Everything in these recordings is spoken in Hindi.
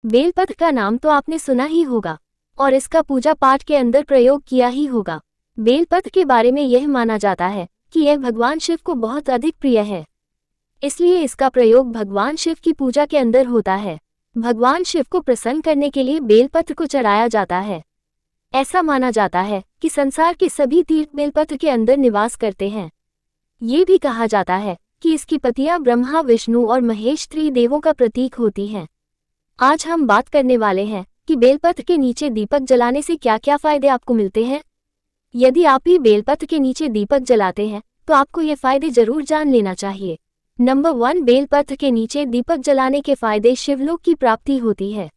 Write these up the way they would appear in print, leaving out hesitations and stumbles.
बेलपत्र का नाम तो आपने सुना ही होगा और इसका पूजा पाठ के अंदर प्रयोग किया ही होगा। बेलपत्र के बारे में यह माना जाता है कि यह भगवान शिव को बहुत अधिक प्रिय है, इसलिए इसका प्रयोग भगवान शिव की पूजा के अंदर होता है। भगवान शिव को प्रसन्न करने के लिए बेलपत्र को चढ़ाया जाता है। ऐसा माना जाता है कि संसार के सभी तीर्थ बेलपत्र के अंदर निवास करते हैं। ये भी कहा जाता है कि इसकी पत्तियां ब्रह्मा, विष्णु और महेश त्रिदेवों का प्रतीक होती हैं। आज हम बात करने वाले हैं कि बेलपत्र के नीचे दीपक जलाने से क्या क्या फायदे आपको मिलते हैं। यदि आप भी बेलपत्र के नीचे दीपक जलाते हैं तो आपको ये फायदे जरूर जान लेना चाहिए। नंबर 1, बेलपत्र के नीचे दीपक जलाने के फायदे। शिवलोक की प्राप्ति होती है।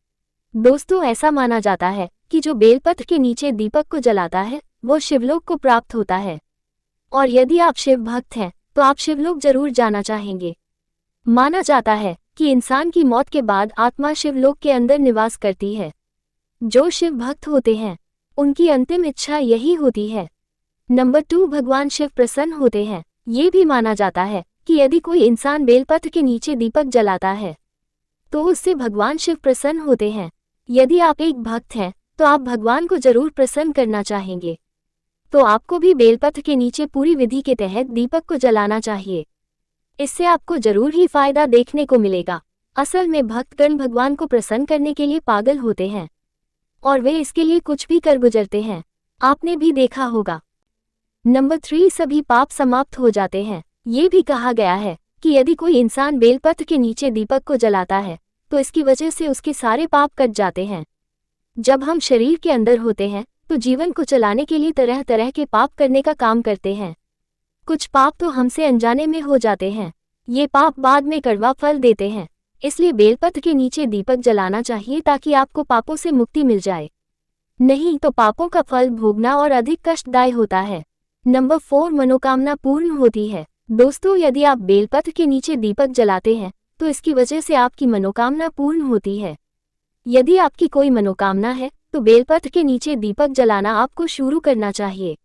दोस्तों, ऐसा माना जाता है कि जो बेलपत्र के नीचे दीपक को जलाता है वो शिवलोक को प्राप्त होता है। और यदि आप शिव भक्त हैं तो आप शिवलोक जरूर जाना चाहेंगे। माना जाता है कि इंसान की मौत के बाद आत्मा शिवलोक के अंदर निवास करती है। जो शिव भक्त होते हैं उनकी अंतिम इच्छा यही होती है। नंबर 2, भगवान शिव प्रसन्न होते हैं। ये भी माना जाता है कि यदि कोई इंसान बेलपत्र के नीचे दीपक जलाता है तो उससे भगवान शिव प्रसन्न होते हैं। यदि आप एक भक्त हैं तो आप भगवान को जरूर प्रसन्न करना चाहेंगे, तो आपको भी बेलपत्र के नीचे पूरी विधि के तहत दीपक को जलाना चाहिए। इससे आपको जरूर ही फायदा देखने को मिलेगा। असल में भक्तगण भगवान को प्रसन्न करने के लिए पागल होते हैं और वे इसके लिए कुछ भी कर गुजरते हैं, आपने भी देखा होगा। नंबर 3, सभी पाप समाप्त हो जाते हैं। ये भी कहा गया है कि यदि कोई इंसान बेलपत्र के नीचे दीपक को जलाता है तो इसकी वजह से उसके सारे पाप कट जाते हैं। जब हम शरीर के अंदर होते हैं तो जीवन को चलाने के लिए तरह तरह के पाप करने का काम करते हैं। कुछ पाप तो हमसे अनजाने में हो जाते हैं। ये पाप बाद में कड़वा फल देते हैं, इसलिए बेलपत्र के नीचे दीपक जलाना चाहिए ताकि आपको पापों से मुक्ति मिल जाए। नहीं तो पापों का फल भोगना और अधिक कष्टदायी होता है। नंबर 4, मनोकामना पूर्ण होती है। दोस्तों, यदि आप बेलपत्र के नीचे दीपक जलाते हैं तो इसकी वजह से आपकी मनोकामना पूर्ण होती है। यदि आपकी कोई मनोकामना है तो बेलपत्र के नीचे दीपक जलाना आपको शुरू करना चाहिए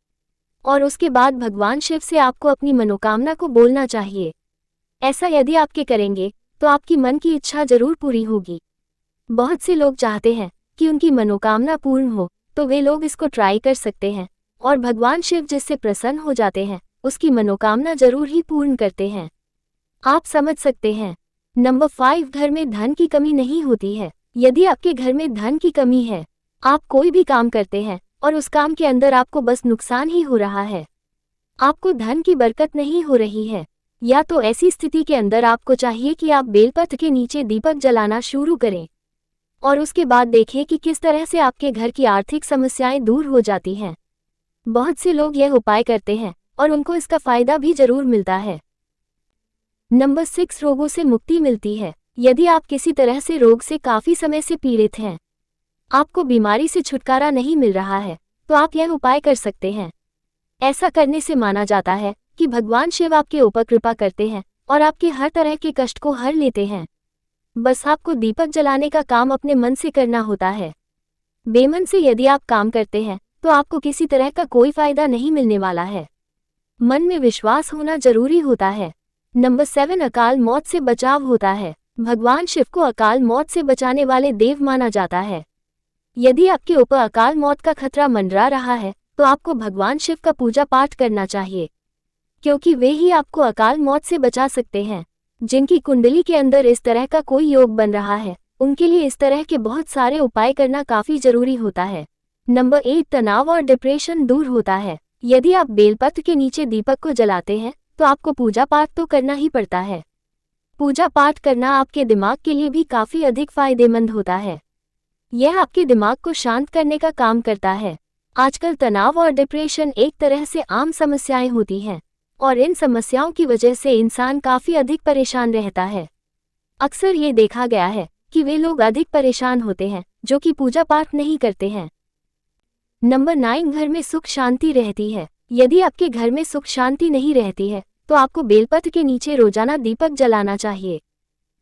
और उसके बाद भगवान शिव से आपको अपनी मनोकामना को बोलना चाहिए। ऐसा यदि आपके करेंगे तो आपकी मन की इच्छा जरूर पूरी होगी। बहुत से लोग चाहते हैं कि उनकी मनोकामना पूर्ण हो, तो वे लोग इसको ट्राई कर सकते हैं और भगवान शिव जिससे प्रसन्न हो जाते हैं उसकी मनोकामना जरूर ही पूर्ण करते हैं। आप समझ सकते हैं। नंबर 5, घर में धन की कमी नहीं होती है। यदि आपके घर में धन की कमी है, आप कोई भी काम करते हैं और उस काम के अंदर आपको बस नुकसान ही हो रहा है, आपको धन की बरकत नहीं हो रही है, या तो ऐसी स्थिति के अंदर आपको चाहिए कि आप बेलपत्र के नीचे दीपक जलाना शुरू करें और उसके बाद देखें कि किस तरह से आपके घर की आर्थिक समस्याएं दूर हो जाती हैं। बहुत से लोग यह उपाय करते हैं और उनको इसका फायदा भी जरूर मिलता है। नंबर 6, रोगों से मुक्ति मिलती है। यदि आप किसी तरह से रोग से काफी समय से पीड़ित हैं, आपको बीमारी से छुटकारा नहीं मिल रहा है, तो आप यह उपाय कर सकते हैं। ऐसा करने से माना जाता है कि भगवान शिव आपके ऊपर कृपा करते हैं और आपके हर तरह के कष्ट को हर लेते हैं। बस आपको दीपक जलाने का काम अपने मन से करना होता है। बेमन से यदि आप काम करते हैं तो आपको किसी तरह का कोई फायदा नहीं मिलने वाला है। मन में विश्वास होना जरूरी होता है। नंबर 7, अकाल मौत से बचाव होता है। भगवान शिव को अकाल मौत से बचाने वाले देव माना जाता है। यदि आपके ऊपर अकाल मौत का खतरा मंडरा रहा है तो आपको भगवान शिव का पूजा पाठ करना चाहिए, क्योंकि वे ही आपको अकाल मौत से बचा सकते हैं। जिनकी कुंडली के अंदर इस तरह का कोई योग बन रहा है उनके लिए इस तरह के बहुत सारे उपाय करना काफी जरूरी होता है। नंबर 8, तनाव और डिप्रेशन दूर होता है। यदि आप बेलपत्र के नीचे दीपक को जलाते हैं तो आपको पूजा पाठ तो करना ही पड़ता है। पूजा पाठ करना आपके दिमाग के लिए भी काफी अधिक फायदेमंद होता है। यह आपके दिमाग को शांत करने का काम करता है। आजकल तनाव और डिप्रेशन एक तरह से आम समस्याएं होती हैं और इन समस्याओं की वजह से इंसान काफी अधिक परेशान रहता है। अक्सर ये देखा गया है कि वे लोग अधिक परेशान होते हैं जो कि पूजा पाठ नहीं करते हैं। नंबर 9, घर में सुख शांति रहती है। यदि आपके घर में सुख शांति नहीं रहती है तो आपको बेलपत्र के नीचे रोजाना दीपक जलाना चाहिए,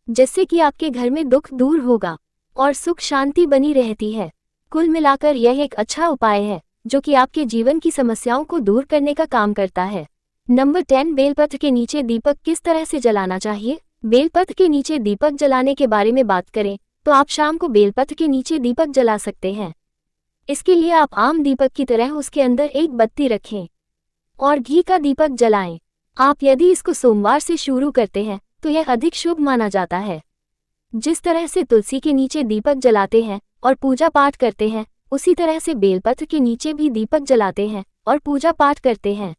जिससे कि आपके घर में दुख दूर होगा और सुख शांति बनी रहती है। कुल मिलाकर यह एक अच्छा उपाय है जो कि आपके जीवन की समस्याओं को दूर करने का काम करता है। नंबर 10, बेलपत्र के नीचे दीपक किस तरह से जलाना चाहिए। बेलपत्र के नीचे दीपक जलाने के बारे में बात करें तो आप शाम को बेलपत्र के नीचे दीपक जला सकते हैं। इसके लिए आप आम दीपक की तरह उसके अंदर एक बत्ती रखें और घी का दीपक जलाएं। आप यदि इसको सोमवार से शुरू करते हैं तो यह अधिक शुभ माना जाता है। जिस तरह से तुलसी के नीचे दीपक जलाते हैं और पूजा पाठ करते हैं, उसी तरह से बेलपत्र के नीचे भी दीपक जलाते हैं और पूजा पाठ करते हैं।